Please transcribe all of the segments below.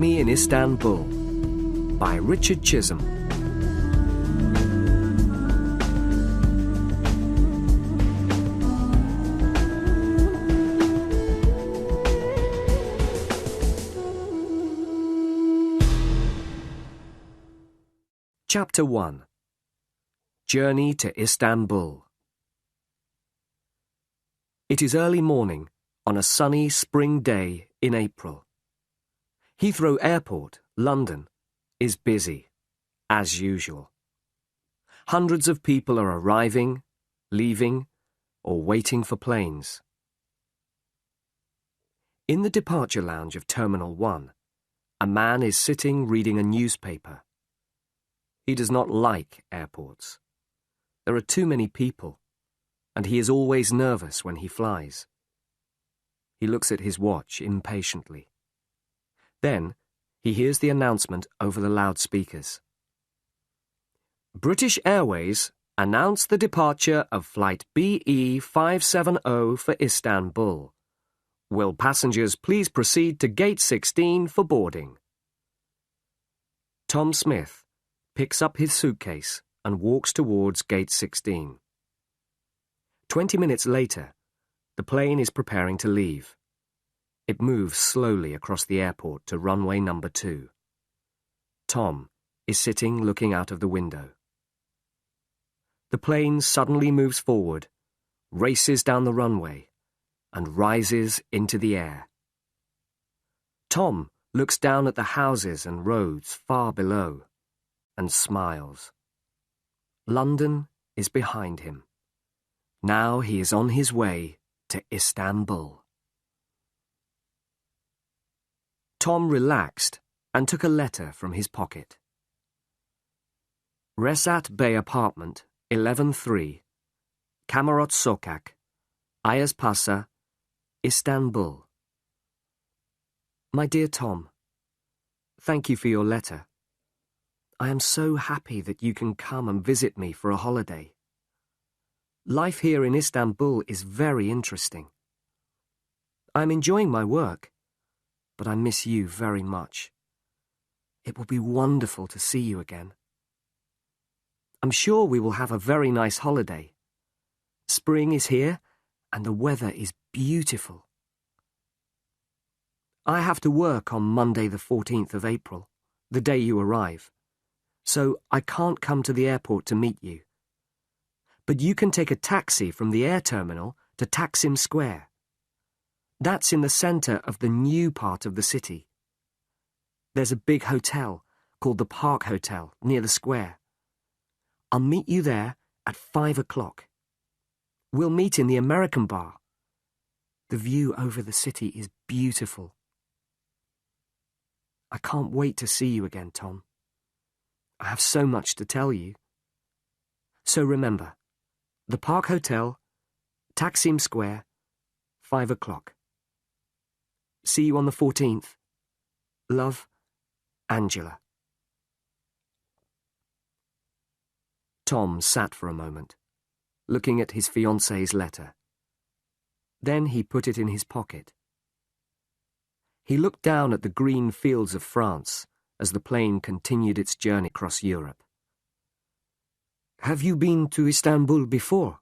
Me in Istanbul by Richard Chisholm. Chapter 1. Journey to Istanbul. It is early morning on a sunny spring day in April. Heathrow Airport, London, is busy, as usual. Hundreds of people are arriving, leaving, or waiting for planes. In the departure lounge of Terminal 1, a man is sitting reading a newspaper. He does not like airports. There are too many people, and he is always nervous when he flies. He looks at his watch impatiently. Then, he hears the announcement over the loudspeakers. British Airways announce the departure of Flight BE 570 for Istanbul. Will passengers please proceed to Gate 16 for boarding? Tom Smith picks up his suitcase and walks towards Gate 16. 20 minutes later, the plane is preparing to leave. It moves slowly across the airport to runway number 2. Tom is sitting looking out of the window. The plane suddenly moves forward, races down the runway, and rises into the air. Tom looks down at the houses and roads far below and smiles. London is behind him. Now he is on his way to Istanbul. Tom relaxed and took a letter from his pocket. Resat Bey Apartment, 11-3, Kamarot Sokak, Ayazpasa, Istanbul. My dear Tom, thank you for your letter. I am so happy that you can come and visit me for a holiday. Life here in Istanbul is very interesting. I am enjoying my work, but I miss you very much. It will be wonderful to see you again. I'm sure we will have a very nice holiday. Spring is here, and the weather is beautiful. I have to work on Monday the 14th of April, the day you arrive, so I can't come to the airport to meet you. But you can take a taxi from the air terminal to Taksim Square. That's in the centre of the new part of the city. There's a big hotel called the Park Hotel near the square. I'll meet you there at 5 o'clock. We'll meet in the American bar. The view over the city is beautiful. I can't wait to see you again, Tom. I have so much to tell you. So remember, the Park Hotel, Taksim Square, 5 o'clock. See you on the 14th. Love, Angela. Tom sat for a moment, looking at his fiancée's letter. Then he put it in his pocket. He looked down at the green fields of France as the plane continued its journey across Europe. Have you been to Istanbul before?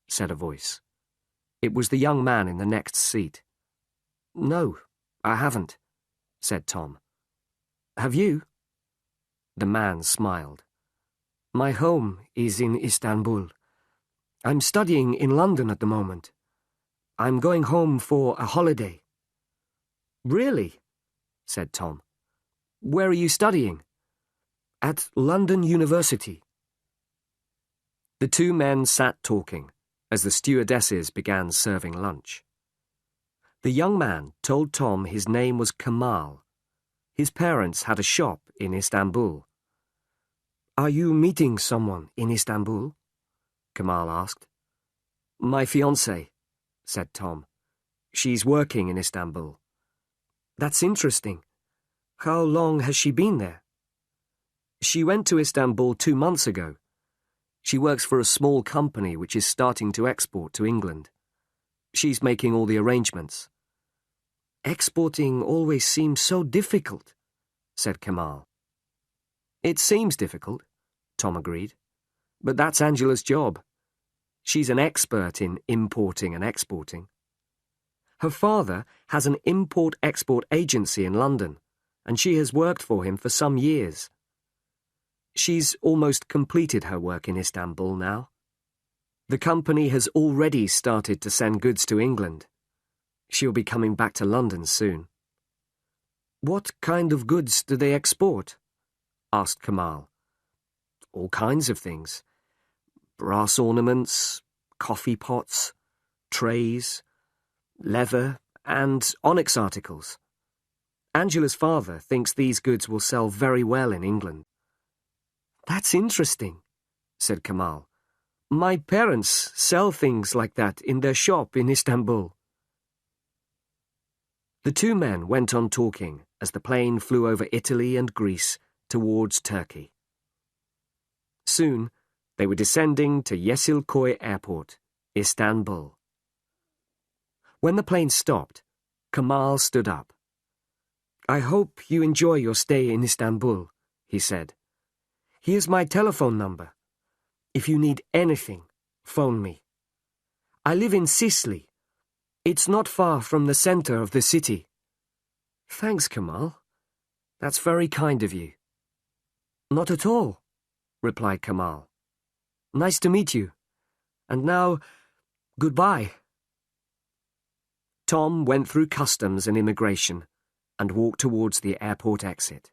Said a voice. It was the young man in the next seat. No, I haven't, said Tom. Have you? The man smiled. My home is in Istanbul. I'm studying in London at the moment. I'm going home for a holiday. Really? Said Tom. Where are you studying? At London University. The two men sat talking as the stewardesses began serving lunch. The young man told Tom his name was Kamal. His parents had a shop in Istanbul. Are you meeting someone in Istanbul? Kamal asked. My fiancée, said Tom. She's working in Istanbul. That's interesting. How long has she been there? She went to Istanbul 2 months ago. She works for a small company which is starting to export to England. She's making all the arrangements. Exporting always seems so difficult, said Kamal. It seems difficult, Tom agreed. But that's Angela's job. She's an expert in importing and exporting. Her father has an import-export agency in London, and she has worked for him for some years. She's almost completed her work in Istanbul now. The company has already started to send goods to England. She'll be coming back to London soon. What kind of goods do they export? Asked Kamal. All kinds of things. Brass ornaments, coffee pots, trays, leather, and onyx articles. Angela's father thinks these goods will sell very well in England. That's interesting, said Kamal. My parents sell things like that in their shop in Istanbul. The two men went on talking as the plane flew over Italy and Greece towards Turkey. Soon, they were descending to Yeşilköy Airport, Istanbul. When the plane stopped, Kamal stood up. I hope you enjoy your stay in Istanbul, he said. Here's my telephone number. If you need anything, phone me. I live in Sicily. It's not far from the center of the city. Thanks, Kamal. That's very kind of you. Not at all, replied Kamal. Nice to meet you. And now, goodbye. Tom went through customs and immigration and walked towards the airport exit.